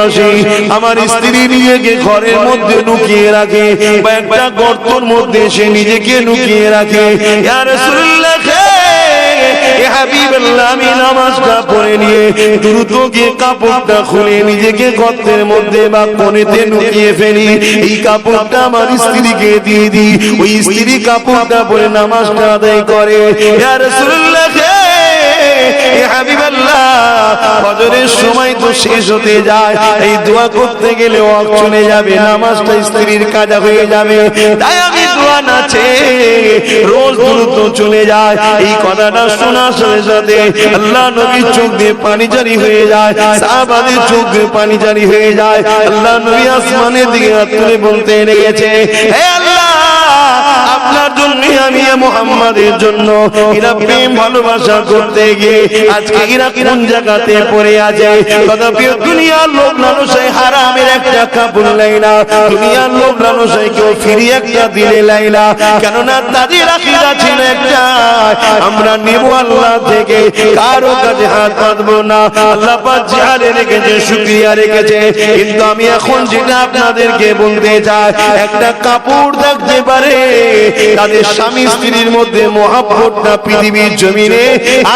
আসি, আমার স্ত্রী নিজেকে ঘরের মধ্যে লুকিয়ে রাখে বা একটা গর্তের মধ্যে সে নিজেকে লুকিয়ে রাখে। ইয়া রাসূলুল্লাহ, এ হাবিবাল্লাহ, আমি নামাজটা পড়ে নিয়ে দ্রুত গিয়ে কাপড়টা খুলে নিজেকে গর্তের মধ্যে বা কোণেতে লুকিয়ে ফেলি। এই কাপড়টা আমার স্ত্রীকে দিয়ে দিই, ওই স্ত্রী কাপড়টা পরে নামাজটা আদায় করে। ইয়া রাসূলুল্লাহ, এ হাবিবাল্লাহ, ফজরের সময় তো শেষ হতে যায়, এই দোয়া করতে গেলে ওয়াক্ত চলে যাবে, নামাজটা স্ত্রীর কাজা হয়ে যাবে। তাই আমি দোয়া নাচে রোজ দ্রুত চলে যায়। এই কথাটা শোনার সাথে সাথে আল্লাহ নবীর চোখ দিয়ে পানি জারি হয়ে যায়, সাহাবাদের চোখ দিয়ে পানি জারি হয়ে যায়। আল্লাহ নবী আসমানের দিকে হাত তুলে বলতে লেগেছে, হে আল্লাহ, আপনার জন্য আমি মুহাম্মাদের জন্য এরা প্রেম ভালোবাসা করতে গিয়ে আজকে এরা কোন জায়গাতে পড়ে আছে। তথাপি দুনিয়ার লোক লালসায় হারামের একটা কাপড় লাই না, দুনিয়ার লোক লালসায় কেউ ফিরি একটা দিলে লাই না, কেননা তাদের আকীদা ছিল একটা, আমরা নেব আল্লাহ থেকে, কারো কাছে হাত পাতবো না। আল্লাহ পাক জিহারে রেখেছে, শুকরিয়া রেখেছে। কিন্তু আমি এখন যেটা আপনাদেরকে বলতে চাই, একটা কাপড় থাকতে পারে, তাদের স্বামী স্ত্রীর মধ্যে মহব্বতটা পৃথিবীর জমিনে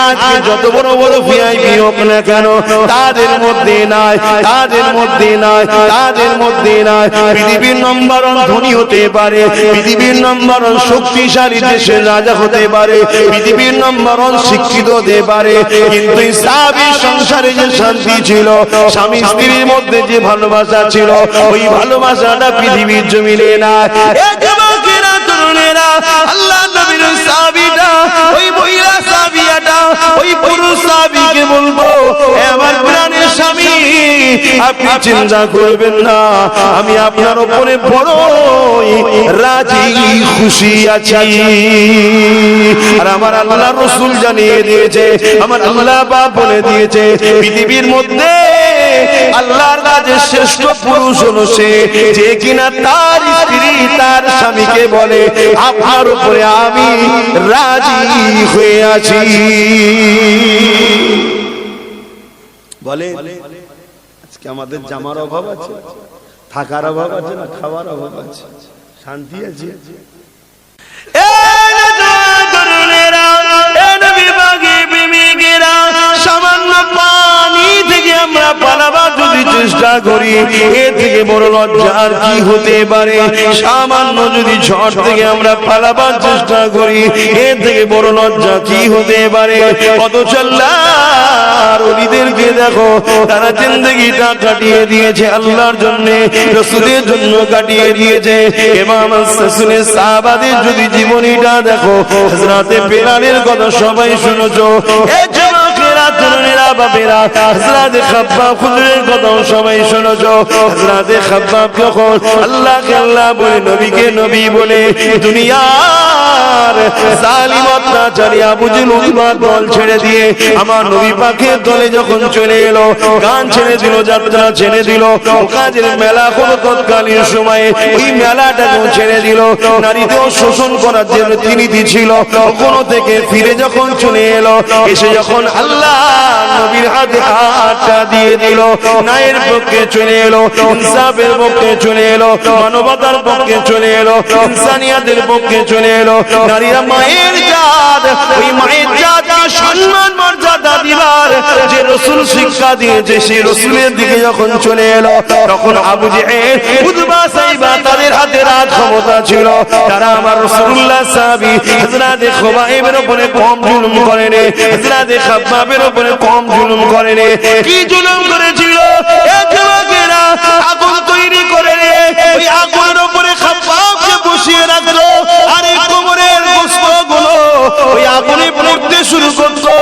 আজকে যত বড় বড় ভিআইপি হোক না কেন, তাদের মধ্যে নাই, তাদের মধ্যে নাই, তাদের মধ্যে নাই। পৃথিবীর নম্বর ওয়ান ধনী হতে পারে, পৃথিবীর নম্বর ওয়ান শক্তিশালী দেশের রাজা হতে পারে, পৃথিবীর নম্বর ওয়ান শিক্ষিত হতে পারে, কিন্তু ইসলামী সংসারে যে শান্তি ছিল, স্বামী স্ত্রীর মধ্যে যে ভালোবাসা ছিল, ওই ভালোবাসাটা পৃথিবীর জমিনে নাই। আল্লাহ নবীর সাহাবীটা, ওই মহিলা সাহাবীটা, ওই পুরুষ সাহাবীকে বলবো, আমার প্রাণের স্বামী, আপনি চিন্তা করবেন না, আমি আপনার উপরে বড়ই রাজি খুশি আছি। আর আমার আল্লাহ রাসূল জানিয়ে দিয়েছে, আমার আল্লাহ পাক বলে দিয়েছে, পৃথিবীর মধ্যে আল্লাহর কাছে শ্রেষ্ঠ পুরুষ হলো সে, যে কিনা তার স্ত্রী তার স্বামীকে বলে, আপনার উপরে আমি রাজি হয়ে আছি। বলে আজকে আমাদের জামার অভাব আছে, থাকার অভাব আছে না, খাওয়ার অভাব আছে, শান্তি আছে? সামান্য পানি থেকে আমরা পালাবার যদি চেষ্টা করি, এর থেকে বড় লজ্জা আর কি হতে পারে? সামান্য যদি ঝড় থেকে আমরা পালাবার চেষ্টা করি, এর থেকে বড় লজ্জা কি হতে পারে? অথচ আল্লাহর ওলিদেরকে দেখো, তারা জিন্দেগিটা কাটিয়ে দিয়েছে আল্লাহর জন্য, রাসূলের জন্য কাটিয়ে দিয়েছে। ইমাম রাসূলের সাহাবাদের যদি জীবনীটা দেখো, হযরতে বেলালের কথা সবাই শুনেছো, এই যুবকেরা, তরুণেরা, বাবেরা, হযরতে খাব্বাব হুজুরের কথা সবাই শুনেছো। হযরতে খাব্বাব যখন আল্লাহকে আল্লাহ বলে, নবীকে নবী বলে, দুনিয়ার জালিম অত্যাচারী আবু জেহেল উতবা দল ছেড়ে দিয়ে আমার নবী পাকের দলে যখন চলে এলো, গান ছেড়ে দিল, যাত্রা ছেড়ে দিল, কাজের মেলা হলো তৎকালীন সময়ে, ওই মেলাটাকেও ছেড়ে দিল, নারীদেরও শোষণ করার জন্য নীতি ছিল। কোনো থেকে ফিরে যখন চলে এলো, এসে যখন আল্লাহ নবীর হাতে হাতটা দিয়ে দিল, ন্যায়ের পক্ষে চলে এলো, ইনসাফের পক্ষে চলে এলো, মানবতার পক্ষে চলে এলো, ইনসানিয়াতের পক্ষে চলে এলো। নারীরা মায়ের জাত, ওই মায়ের জাতকে সম্মান মর্যাদা দিবার যে রাসূল শিক্ষা দিয়েছে, সেই রাসূলের দিকে যখন চলে এলো, তখন আবু জেহেল, উতবা, সাইবা, তাদের হাতে রাজ ক্ষমতা ছিল। তারা আমার রাসূলুল্লাহ সাহাবী হযরতে খুবাইবের উপরে কম জুলুম করেনি, হযরতে খাব্বাবের উপরে কম জুলুম করেনি। কি জুলুম করেছিল? এই যুবকেরা আগুন তৈরি করে ওই আগুনের উপরে খাব্বাবকে বসিয়ে রাখলো, আর এই কোমরের গোশতগুলো ওই আগুনে পুড়তে শুরু করতো।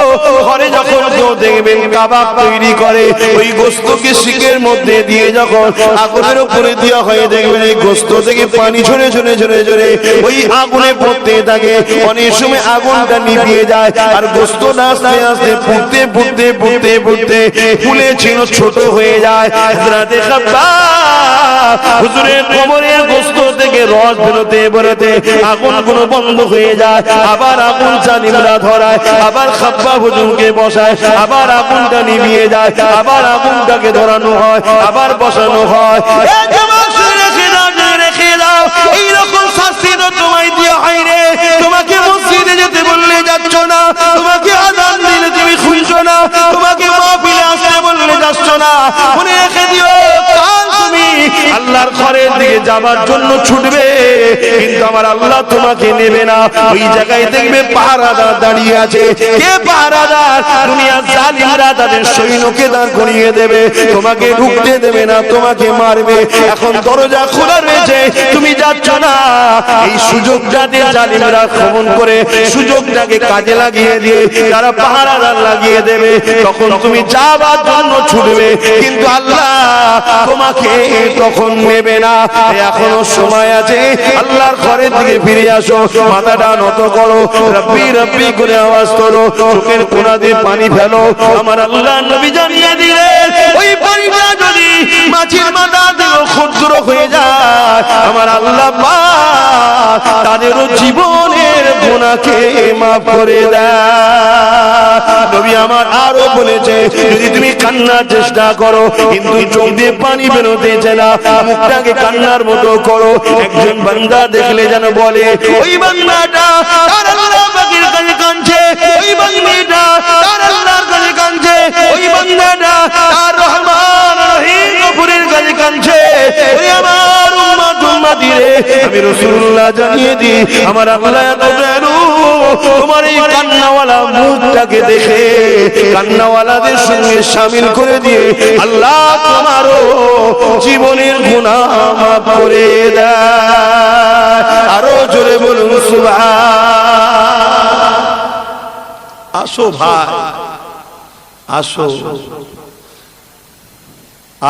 ঘরে যখন কেউ দেখবেন কাবাব তৈরি করে, ওই গোশতকে শিকের মধ্যে দিয়ে যখন আগুনের উপরে দেওয়া হয়, দেখবেন এই গোশত থেকে পানি ঝরে ঝরে ঝরে ঝরে ওই আগুনে পড়তে থাকে। অনেক সময় আগুনটা নিভিয়ে যায়, আর গোশতটা আস্তে আস্তে পুড়তে পুড়তে পুড়তে পুড়তে ফুলে ছিল ছোট হয়ে যায়। হযরতে খাব্বাব হুজুরের কোমরের গোশত থেকে রস বেরোতে বেরোতে আগুনগুলো বন্ধ হয়ে যায়, আবার আগুন জালিমরা ধরায়, আবার খাব্বা হুজুরকে বসায়, আবার আগুনটা নিভিয়ে যায়, আবার আগুনটাকে ধরানো হয়, আবার বসানো হয়। এইরকম শাস্তি তো তোমায় দিয়ে হয় রে। তোমাকে মসজিদে যেতে বললে যাচ্ছ না, তোমাকে আযান দিলে তুমি শুনছো না, তোমাকে মাহফিলে আসতে বললে যাচ্ছ না। মনে রেখে দিও, কাল তুমি আল্লাহর ঘরের দিকে যাবার জন্য ছুটবে, কিন্তু আমার আল্লাহ তোমাকে নেবে না। ওই জায়গায় দেখবে পাহারাদার দাঁড়িয়ে আছে। কে পাহারাদার? দুনিয়ার জালিমরা তাদের সৈন্যকে দাঁড় করিয়ে দেবে, তোমাকে ঢুকতে দেবে না, তোমাকে মারবে। এখন দরজা খোলা রয়েছে, তুমি যাচ্ছ না। এই সুযোগটাতে জালিমরা খমন করে সুযোগটাকে কাজে লাগিয়ে দিয়ে তারা পাহারাদার লাগিয়ে দেবে, তখন তুমি যাবার জন্য ছুটবে, কিন্তু আল্লাহ তোমাকে তখন নেবে না। এখনো সময় আছে, আল্লাহর ঘরের দিকে ফিরে আসো, মাথাটা নত করো, রব্বি রব্বি করে আওয়াজ করো, চোখের কোণা দিয়ে পানি ফেলো। আমার আল্লাহ নবী জানিয়ে দিলেন, ওই পানিটা যদি মাছির মাথা দিয়েও ক্ষুদ্র হয়ে যায়, আমার আল্লাহ পাক তাদেরও জীবনের গুনাহকে মাফ করে দেয়। নবী আমার আরো বলেছে, যদি তুমি কান্নার চেষ্টা করো কিন্তু চোখ দিয়ে পানি বেরোতেছে না, মুখটাকে কান্নার মতো করো। একজন বান্দা দেখলে যেন বলে, ওই বান্দাটা তার আল্লাহ পাকের কাছে কাঁদছে, ওই বান্দাটা তার আল্লাহর কাছে কাঁদছে, ওই বান্দাটা তার রহমান রহিম গফুরের কাছে কাঁদছে। ওই আমার উম্মত উম্মতি রে, আমি রাসূলুল্লাহ জানিয়ে দিই, আমার আল্লাহ এত দয়ালু, তোমার এই কান্নাওয়ালা মুখটাকে দেখে কান্নাওয়ালাদের সঙ্গে শামিল করে দিয়ে আল্লাহ তোমারও জীবনের গুনাহ মাফ করে দেয়। আরো জোরে বলুন সুবহান। আসো ভাই, আসো।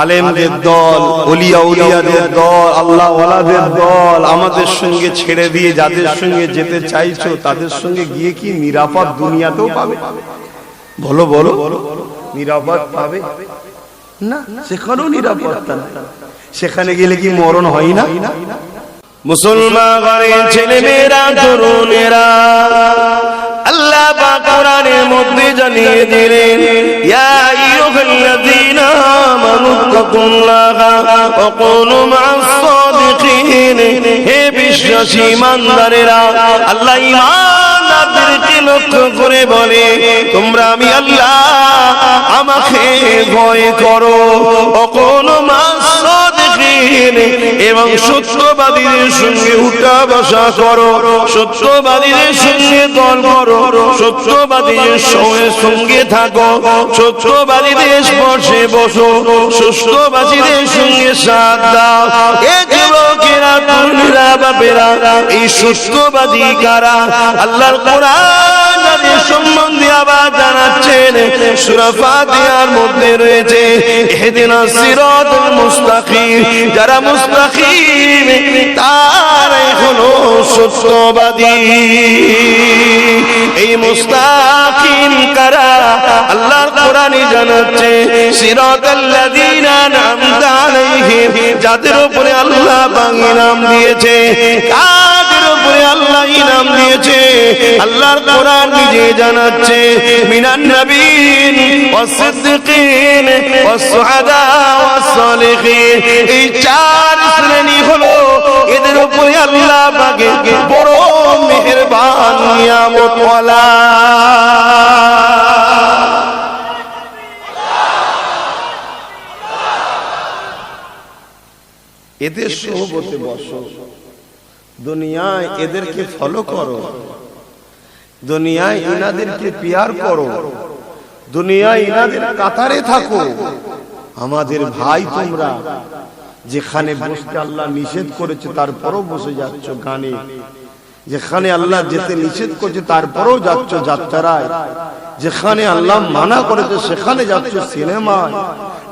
আলেমদের দল, ওলিয়া উলিয়াদের দল, আল্লাহ ওয়ালাদের দল আমাদের সঙ্গে ছেড়ে দিয়ে যাদের সঙ্গে যেতে চাইছো তাদের সঙ্গে গিয়ে কি নিরাপদ দুনিয়াতেও পাবে? বলো বলো, নিরাপদ পাবে না? সেখানেও নিরাপত্তা নেই। সেখানে গেলে কি মরণ হয় না? মুসলমান ঘরের ছেলে মেয়েরা, তরুণেরা, আল্লাহ পাক কোরআনের মধ্যে জানিয়ে দিলেন, ইয়া আইয়ুহাল্লাযীনা আমানু তাকুল্লাহা ওয়া কুনু মা'আস সাদিকিন। হে বিশ্বাসী ইমানদারেরা, আল্লাহ ইমানদারদেরকে লক্ষ্য করে বলে, তোমরা আমি আল্লাহ আমাকে ভয় করো। ওয়া কুনু মা'আস সাদিকিন, এবং সত্যবাদীদের সঙ্গে উঠা বসা করো, সত্যবাদীদের সঙ্গে দল করো, সত্যবাদীদের সঙ্গে থাকো, সত্যবাদীদের স্পর্শে বসো, সত্যবাদীদের সঙ্গে সাথ দাও। এ যুবকেরা, তরুণেরা, বাপেরা, এই সত্যবাদী কারা? আল্লাহর কোরআন যাদের সম্বন্ধে আবার জানাচ্ছেন, সূরা ফাতিহার মধ্যে রয়েছে, ইহদিনাস সিরাতাল মুস্তাকিম। যারা মুস্তাকিম তারাই হলো সত্যবাদী। এই মুস্তাকিম কারা? আল্লাহর কোরআনে জানাচ্ছে, সিরাতাল্লাযীনা আন'আমতা আলাইহিম, যাদের উপরে আল্লাহ পাক ইনাম দিয়েছে। কাদের উপরে আল্লাহ ইনাম দিয়েছে? আল্লাহর কোরআন নিজে জানাচ্ছে, মিনান নবিয়্যিন ওয়াস সিদ্দিকিন ওয়াস শুহাদা ওয়াস সালিহিন। এই চার শ্রেণী হলো, এদের উপরে আল্লাহ পাকের বড় মেহেরবান নিয়ামত ওয়ালা। এদের সোহবতে বসো, দুনিয়ায় এদেরকে ফলো করো, দুনিয়ায় ইনাদেরকে পিয়ার করো, দুনিয়ায় ইনাদের কাতারে থাকো। আমাদের ভাই তোমরা, যেখানে বসতে আল্লাহ নিষেধ করেছে তারপরও বসে যাচ্ছ গানে, যেখানে আল্লাহ যেতে নিষেধ করেছে তারপরও যাচ্ছ যাত্রায়, যেখানে আল্লাহ মানা করেছে সেখানে যাচ্ছ সিনেমায়,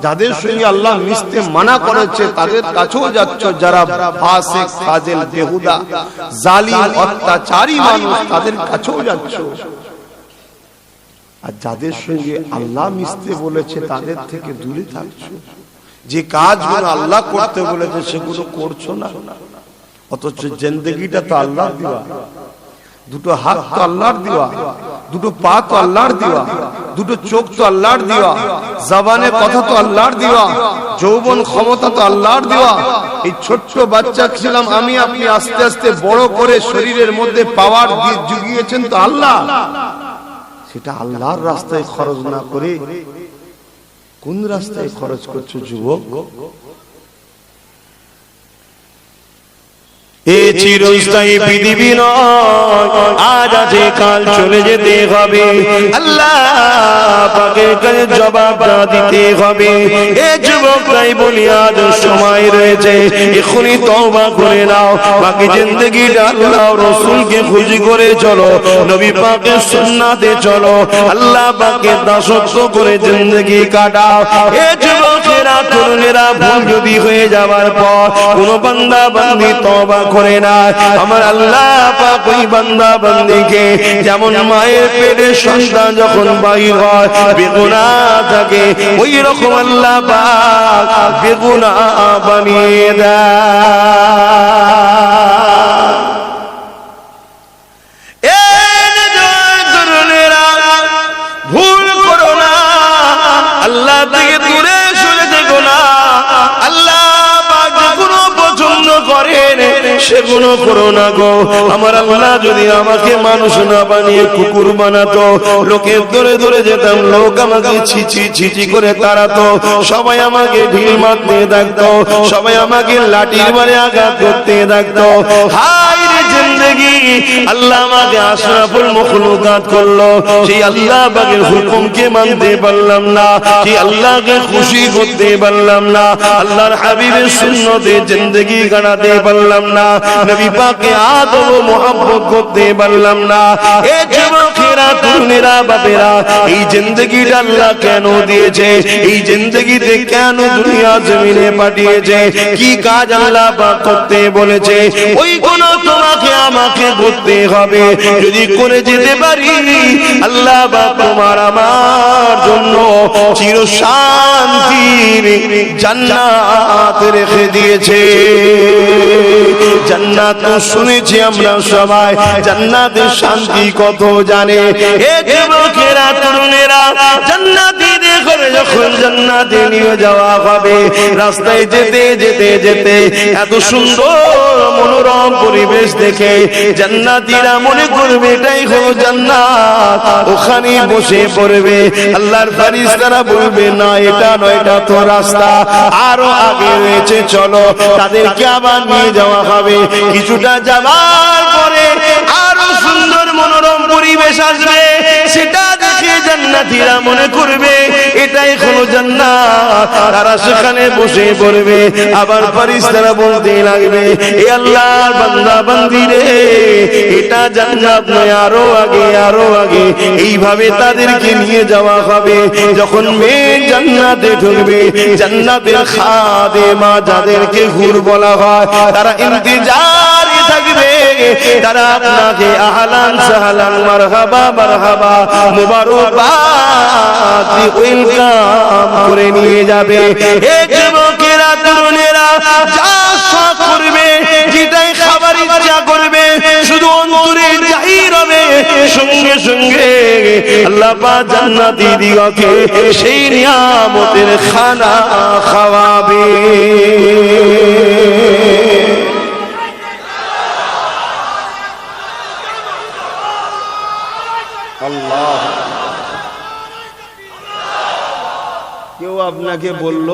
যাদের সঙ্গে আল্লাহ মিশতে মানা করেছে তাদের কাছেও যাচ্ছ, যারা ফাসিক, ফাজিল, বেহুদা, জালিম, অত্যাচারী মানুষ তাদের কাছেও যাচ্ছ। আর যাদের সঙ্গে আল্লাহ মিশতে বলেছে তাদের থেকে দূরে থাকছো। যে কাজগুলো আল্লাহ করতে বলেছে সেগুলো করছো না, অথচ জিন্দেগিটা তো আল্লাহর দেওয়া, দুটো হাত তো আল্লাহর দেওয়া, দুটো পা তো আল্লাহর দেওয়া, দুটো চোখ তো আল্লাহর দেওয়া, জবানে কথা তো আল্লাহর দেওয়া, যৌবন ক্ষমতা তো আল্লাহর দেওয়া। এই ছোট্ট বাচ্চা ছিলাম আমি, আপনি আস্তে আস্তে বড় করে শরীরের মধ্যে পাওয়ার দিয়ে জুগিয়েছেন তো আল্লাহ। সেটা আল্লাহর রাস্তায় খরচ না করে কোন রাস্তায় খরচ করছো যুবক? এ চিরস্থায়ী পৃথিবী নয়, আজ আছে কাল চলে যেতে হবে, আল্লাহ পাকের কাছে জবাবটা দিতে হবে। এ যুবক তাই বলি আজ সময় রয়েছে, এখনই তওবা করে নাও, বাকি জিন্দেগিটা আল্লাহ রাসূলকে খুশি করে চলো, নবী পাকের সুন্নাতে চলো, আল্লাহ পাকের দাসত্ব করে জিন্দেগি কাটাও। এ যুবকেরা তরুণেরা ভুল যদি হয়ে যাওয়ার পর কোন বান্দা বান্দি তওবা করে না, আমার আল্লাহ পাক ওই বান্দা বান্দিকে যেমন মায়ের পেটে সন্তান যখন বাহির হয় বেগুনাহ থাকে, ওই রকম আল্লাহ পাক বেগুনাহ বানিয়ে দেয়। ভুল করো না, আল্লাহ থেকে দূরে সরে যেও না, আল্লাহ পছন্দ করেন সেগুলো করো না গো। আমার আল্লাহ যদি আমাকে মানুষ না বানিয়ে কুকুর বানাতো, লোকের ধরে ধরে যেতাম, লোক আমাকে ছিচি ছিচি করে তাড়াতো, সবাই আমাকে ঢিল মারতে থাকতো, সবাই আমাকে লাঠির মারে আঘাত করতে থাকতো। হায় রে জিন্দেগি, আল্লাহ আমাকে আশরাফুল মখলুকাত করলো, সেই আল্লাহ পাকের হুকুমকে মানতে পারলাম না, সেই আল্লাহকে খুশি করতে পারলাম না, আল্লাহর হাবিবের সুন্নতে জিন্দেগি কাটাতে পারলাম না, নবী পাককে আদব ও মুহাব্বত করতে পারলাম না। এ যুবকেরা তরুণেরা বাপেরা, এই জিন্দেগিটা আল্লাহ কেন দিয়েছে? এই জিন্দেগিতে কেন দুনিয়া জমিনে পাঠিয়েছে? কি কাজ আল্লাহ পাক করতে বলেছে? ওই কোন তোমাকে আমাকে করতে হবে, যদি করে যেতে পারি আল্লাহ পাক তোমার আমার জন্য চির শান্তির জান্নাত রেখে দিয়েছে। জান্নাত শুনেছি আমরা সবাই, জান্নাতের শান্তি কত জানে। এ যুবকেরা তরুণেরা, জান্নাতি দেখো যখন জান্নাতে নিয়ে যাওয়া হবে, রাস্তায় যেতে যেতে যেতে এত সুন্দর মনোরম পরিবেশ দেখে জান্নাতীরা মনে করবে এটাই হলো জান্নাত, ওখানে বসে পড়বে। আল্লাহর ফেরেশতারা বলবে না এটা নয়, এটা তো রাস্তা আরো আগে রয়েছে, চলো। তাদেরকে আবার নিয়ে যাওয়া হবে। কিছুটা যাওয়ার পরে আরো সুন্দর মনোরম পরিবেশ আসবে, সেটা দেখে জান্নাতীরা মনে করবে এটাই হলো জান্নাত, তারা সেখানে বসে পড়বে। আবার ফেরেশতারা বলতে লাগবে এ আল্লাহর বান্দা বান্দি রে, এটা জান্নাত নয়, আরো আগে আরো আগে। এইভাবে তাদেরকে নিয়ে যাওয়া হবে। যখন মেয়ে জান্নাতে ঢুকবে, জান্নাতের খাদেমা যাদেরকে হুর বলা হয়, তারা ইন্তজারে থাকবে, তারা আপনাকে আহলান সাহলান মারহাবা মারহাবা মুবারকবাদ ওয়েলকাম করে নিয়ে যাবে। এ যুবকেরা তরুণেরা যা শখ করবে, যেটাই খাবার ইচ্ছা করবে, শুধু অন্তরে জাহির হবে, সঙ্গে সঙ্গে আল্লাহ পাক জান্নাতি দিগকে সেই নিয়ামতের খানা খাওয়াবে। আল্লাহ, কেউ আপনাকে বলল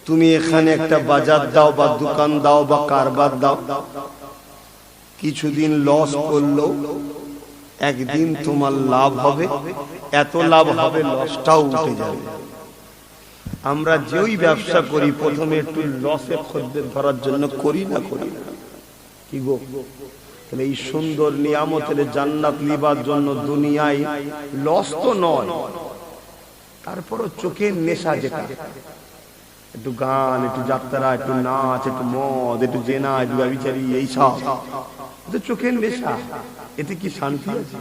তুমি এখানে একটা বাজার দাও বা দোকান দাও বা কারবার দাও, কিছুদিন লস করলো, একদিন তোমার লাভ হবে, এত লাভ হবে লসটাও উঠে যাবে। আমরা যেই ব্যবসা করি প্রথমে একটু লসে খদ্দের ধরার জন্য করি না কি গো? তাহলে এই সুন্দর নিয়ামতের জান্নাত লিবার জন্য দুনিয়ায় লস তো নয়, তারপরও চোখের নেশা, যেটা একটু গান, একটু যাত্রা, একটু নাচ, একটু মদ, একটু জেনা, একটু ব্যভিচারী, এই সব চোখের নেশা। এতে কি শান্তি আছে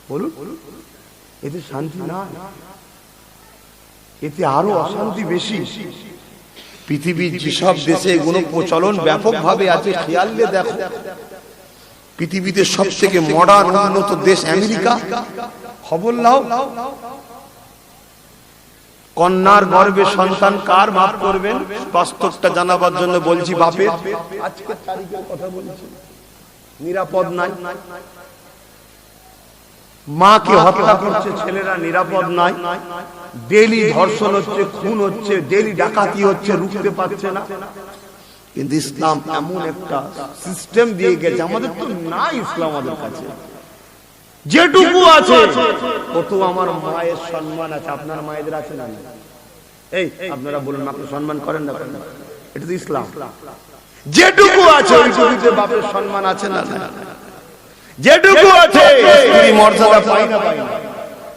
বলুন? এতে শান্তি না, এতে আরো অশান্তি বেশি। পৃথিবীর যেসব দেশে এগুলো প্রচলন ব্যাপকভাবে আছে, খেয়াল দিয়ে দেখো। পৃথিবীতে সব থেকে মডার্ন উন্নত দেশ আমেরিকা। খবর নাও, কন্যার গর্ভে সন্তান কার, মাফ করবেন, বাস্তবটা জানাবার জন্য বলছি, বাপের। আজকের তারিখের কথা বলছি, নিরাপদ নাই। মাকে হত্যা করছে ছেলেরা, নিরাপদ নাই। ডেইলি ধর্ষণ হচ্ছে, খুন হচ্ছে, ডেইলি ডাকাতি হচ্ছে, রুখতে পারছে না। কিন্তু ইসলাম এমন একটা সিস্টেম দিয়ে গেছে, আমাদের তো নাই ইসলাম, আমাদের কাছে যেটুকু আছে কত আমার মায়ের সম্মান আছে। আপনার মায়েদের আছে না? এই আপনারা বলুন, আপনি সম্মান করেন না? করেন না? এটা তো ইসলাম। যেটুকু আছে ওইটুকুতে বাপের সম্মান আছে না? যেটুকু আছে স্ত্রী মর্যাদা পাই না? পাই না।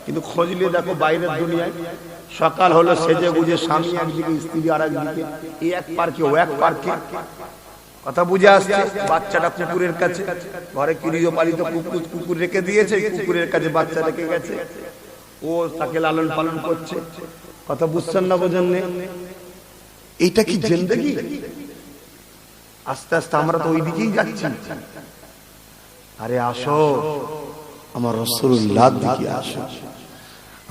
কিন্তু খোঁজলে দেখো বাইরের দুনিয়ায়, সকাল হলো সেজে বুঝে স্বামী একদিকে, স্ত্রী আর একদিকে, এই এক পার্কে ও এক পার্কে। কথা বুঝে আসছে? বাচ্চাটা কুকুরের কাছে, ঘরে গৃহপালিত কুকুর রেখে দিয়েছে, কুকুরের কাছে বাচ্চা রেখে গেছে, ও তাকে লালন পালন করছে। কথা বুঝছেন না? বোঝেন না? এইটা কি জিন্দেগি? আস্তে আস্তে আমরা তো ওই দিকেই যাচ্ছি। আরে আসো আমার রাসূলুল্লাহর দিকে আসো।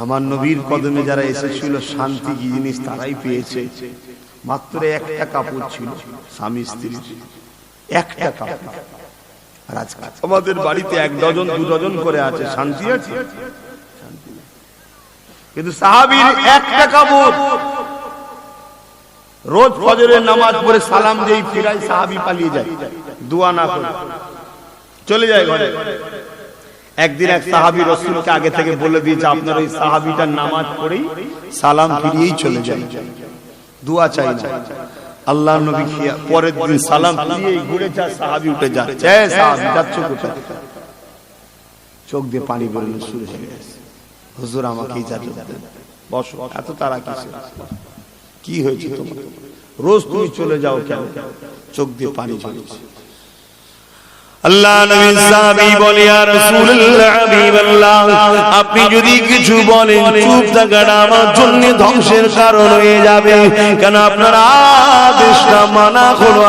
আমার নবীর কদমে যারা এসেছিল শান্তি কি জিনিস তারাই পেয়েছে। মাত্র একটা কাপড় ছিল স্বামী স্ত্রীর, একটা কাপড়। আর আজকে আমাদের বাড়িতে 1 ডজন 2 ডজন করে আছে। শান্তি আছে? কিন্তু সাহাবীর একটা কাপড়। রোজ ফজরের নামাজ পড়ে সালাম দেই, ফিরাই সাহাবী পালিয়ে যায়, দোয়া না করে চলে যায় ঘরে। একদিন এক সাহাবী রাসূলকে আগে থেকে বলে দিয়েছে, আপনার ওই সাহাবীটার নামাজ পড়েই সালাম ফিরিয়েই চলে যায়, দোয়া চাই না। আল্লাহর নবী পরের দিন সালাম ফিরিয়েই ঘুরে যায়, সাহাবী উঠে যাচ্ছে, এই সাহাবী যাচ্ছ কোথায়? চোখ দিয়ে পানি বেরোনো শুরু হয়ে গেছে। হুজুর আমাকে ইজাজত দেন, বসো। এত তারা কি হয়েছে তোমার? রোজ তুমি চলে যাও কেন? চোখ দিয়ে পানি ঝরছে। আল্লাহ নবী সাহাবী বলে, ইয়া রাসূলুল্লাহ, হাবিবাল্লাহ, আপনি যদি কিছু বলেন চুপ থাকাটা আমার জন্য ধ্বংসের কারণ হয়ে যাবে। কেন আপনার আদেশটা মানা হলো।